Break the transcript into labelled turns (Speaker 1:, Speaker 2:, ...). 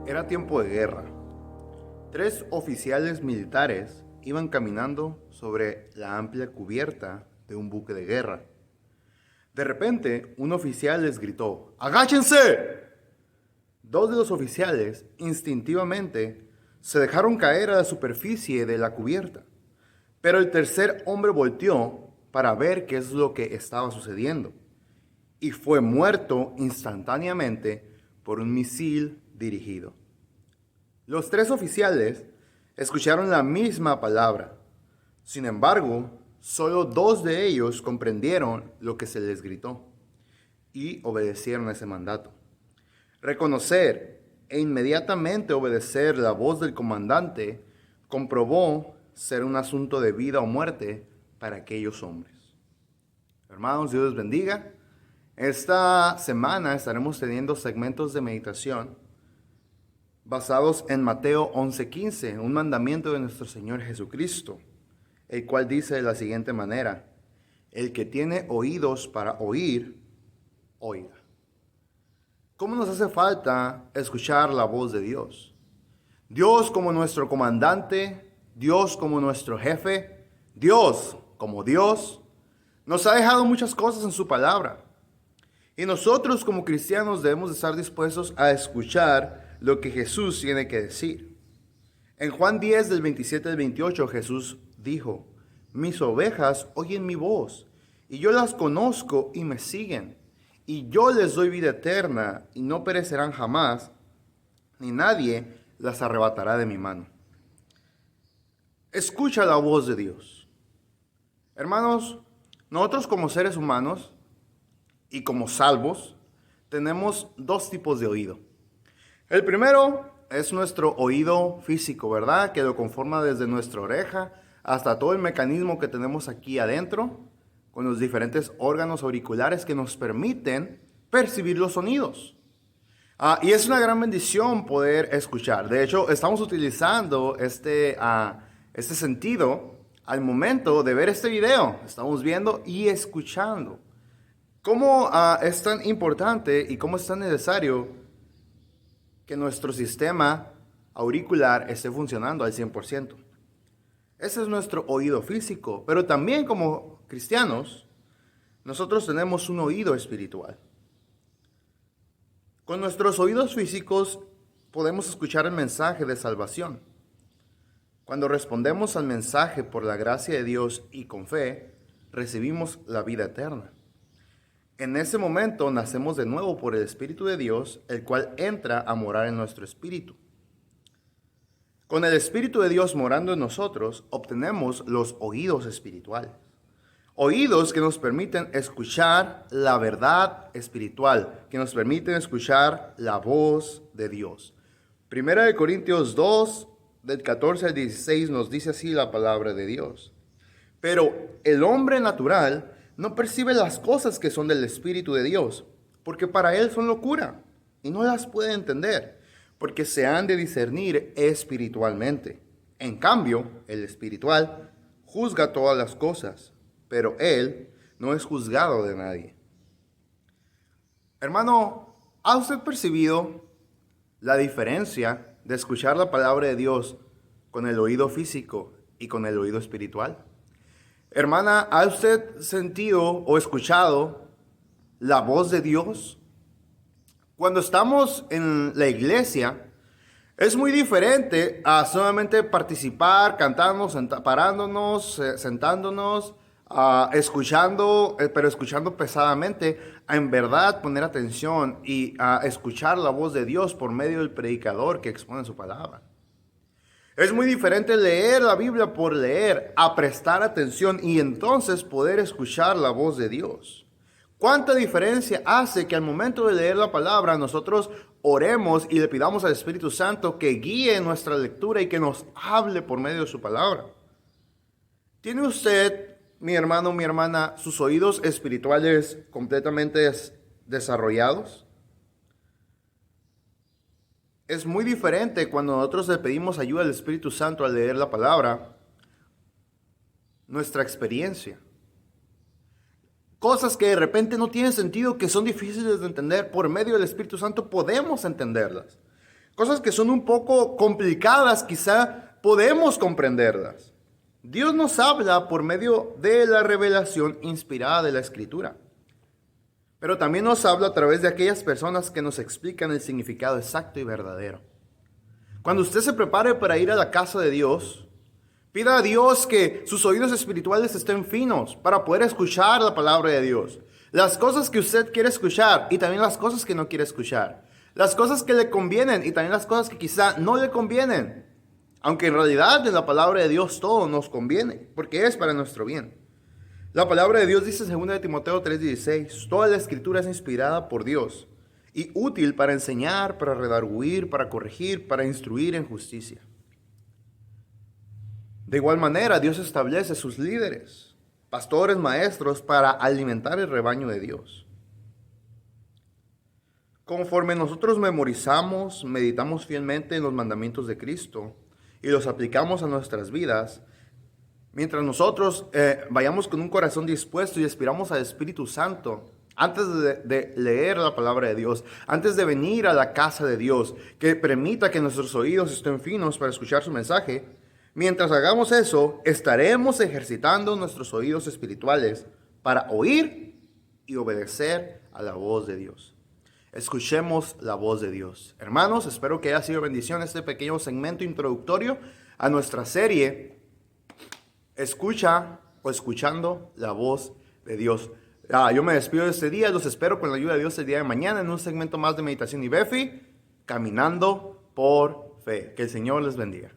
Speaker 1: Era tiempo de guerra. 3 oficiales militares iban caminando sobre la amplia cubierta de un buque de guerra. De repente, un oficial les gritó: ¡Agáchense! 2 de los oficiales, instintivamente, se dejaron caer a la superficie de la cubierta, pero el tercer hombre volteó para ver qué es lo que estaba sucediendo y fue muerto instantáneamente por un misil dirigido. Los 3 oficiales escucharon la misma palabra. Sin embargo, solo 2 de ellos comprendieron lo que se les gritó y obedecieron ese mandato. Reconocer e inmediatamente obedecer la voz del comandante comprobó ser un asunto de vida o muerte para aquellos hombres. Hermanos, Dios les bendiga. Esta semana estaremos teniendo segmentos de meditación basados en Mateo 11:15, un mandamiento de nuestro Señor Jesucristo, el cual dice de la siguiente manera: el que tiene oídos para oír, oiga. ¿Cómo nos hace falta escuchar la voz de Dios? Dios como nuestro comandante, Dios como nuestro jefe, Dios como Dios, nos ha dejado muchas cosas en su palabra. Y nosotros como cristianos debemos de estar dispuestos a escuchar lo que Jesús tiene que decir. En Juan 10, del 27 al 28, Jesús dijo: mis ovejas oyen mi voz, y yo las conozco y me siguen, y yo les doy vida eterna, y no perecerán jamás, ni nadie las arrebatará de mi mano. Escucha la voz de Dios. Hermanos, nosotros como seres humanos y como salvos tenemos 2 tipos de oído. El primero es nuestro oído físico, ¿verdad? Que lo conforma desde nuestra oreja hasta todo el mecanismo que tenemos aquí adentro, con los diferentes órganos auriculares que nos permiten percibir los sonidos. Y es una gran bendición poder escuchar. De hecho, estamos utilizando este sentido al momento de ver este video. Estamos viendo y escuchando. ¿Cómo es tan importante y cómo es tan necesario que nuestro sistema auricular esté funcionando al 100%? Ese es nuestro oído físico, pero también como cristianos, nosotros tenemos un oído espiritual. Con nuestros oídos físicos podemos escuchar el mensaje de salvación. Cuando respondemos al mensaje por la gracia de Dios y con fe, recibimos la vida eterna. En ese momento nacemos de nuevo por el Espíritu de Dios, el cual entra a morar en nuestro espíritu. Con el Espíritu de Dios morando en nosotros, obtenemos los oídos espirituales. Oídos que nos permiten escuchar la verdad espiritual, que nos permiten escuchar la voz de Dios. Primera de Corintios 2, del 14 al 16, nos dice así la palabra de Dios. Pero el hombre natural no percibe las cosas que son del Espíritu de Dios, porque para él son locura, y no las puede entender, porque se han de discernir espiritualmente. En cambio, el espiritual juzga todas las cosas, pero él no es juzgado de nadie. Hermano, ¿ha usted percibido la diferencia de escuchar la palabra de Dios con el oído físico y con el oído espiritual? Hermana, ¿ha usted sentido o escuchado la voz de Dios? Cuando estamos en la iglesia, es muy diferente a solamente participar, cantando, parándonos, sentándonos, escuchando, pero escuchando pesadamente, a en verdad poner atención y a escuchar la voz de Dios por medio del predicador que expone su palabra. Es muy diferente leer la Biblia por leer, a prestar atención y entonces poder escuchar la voz de Dios. ¿Cuánta diferencia hace que al momento de leer la palabra nosotros oremos y le pidamos al Espíritu Santo que guíe nuestra lectura y que nos hable por medio de su palabra? ¿Tiene usted, mi hermano, mi hermana, sus oídos espirituales completamente desarrollados? Es muy diferente cuando nosotros le pedimos ayuda al Espíritu Santo al leer la palabra, nuestra experiencia. Cosas que de repente no tienen sentido, que son difíciles de entender, por medio del Espíritu Santo podemos entenderlas. Cosas que son un poco complicadas, quizá podemos comprenderlas. Dios nos habla por medio de la revelación inspirada de la Escritura. Pero también nos habla a través de aquellas personas que nos explican el significado exacto y verdadero. Cuando usted se prepare para ir a la casa de Dios, pida a Dios que sus oídos espirituales estén finos para poder escuchar la palabra de Dios. Las cosas que usted quiere escuchar y también las cosas que no quiere escuchar. Las cosas que le convienen y también las cosas que quizá no le convienen. Aunque en realidad en la palabra de Dios todo nos conviene, porque es para nuestro bien. La palabra de Dios dice en 2 Timoteo 3:16, toda la escritura es inspirada por Dios y útil para enseñar, para redarguir, para corregir, para instruir en justicia. De igual manera, Dios establece sus líderes, pastores, maestros, para alimentar el rebaño de Dios. Conforme nosotros memorizamos, meditamos fielmente en los mandamientos de Cristo y los aplicamos a nuestras vidas, mientras nosotros vayamos con un corazón dispuesto y aspiramos al Espíritu Santo, antes de leer la palabra de Dios, antes de venir a la casa de Dios, que permita que nuestros oídos estén finos para escuchar su mensaje, mientras hagamos eso, estaremos ejercitando nuestros oídos espirituales para oír y obedecer a la voz de Dios. Escuchemos la voz de Dios. Hermanos, espero que haya sido bendición este pequeño segmento introductorio a nuestra serie Escucha o escuchando la voz de Dios. Yo me despido de este día, los espero con la ayuda de Dios el día de mañana en un segmento más de Meditación y Befi, Caminando por Fe. Que el Señor les bendiga.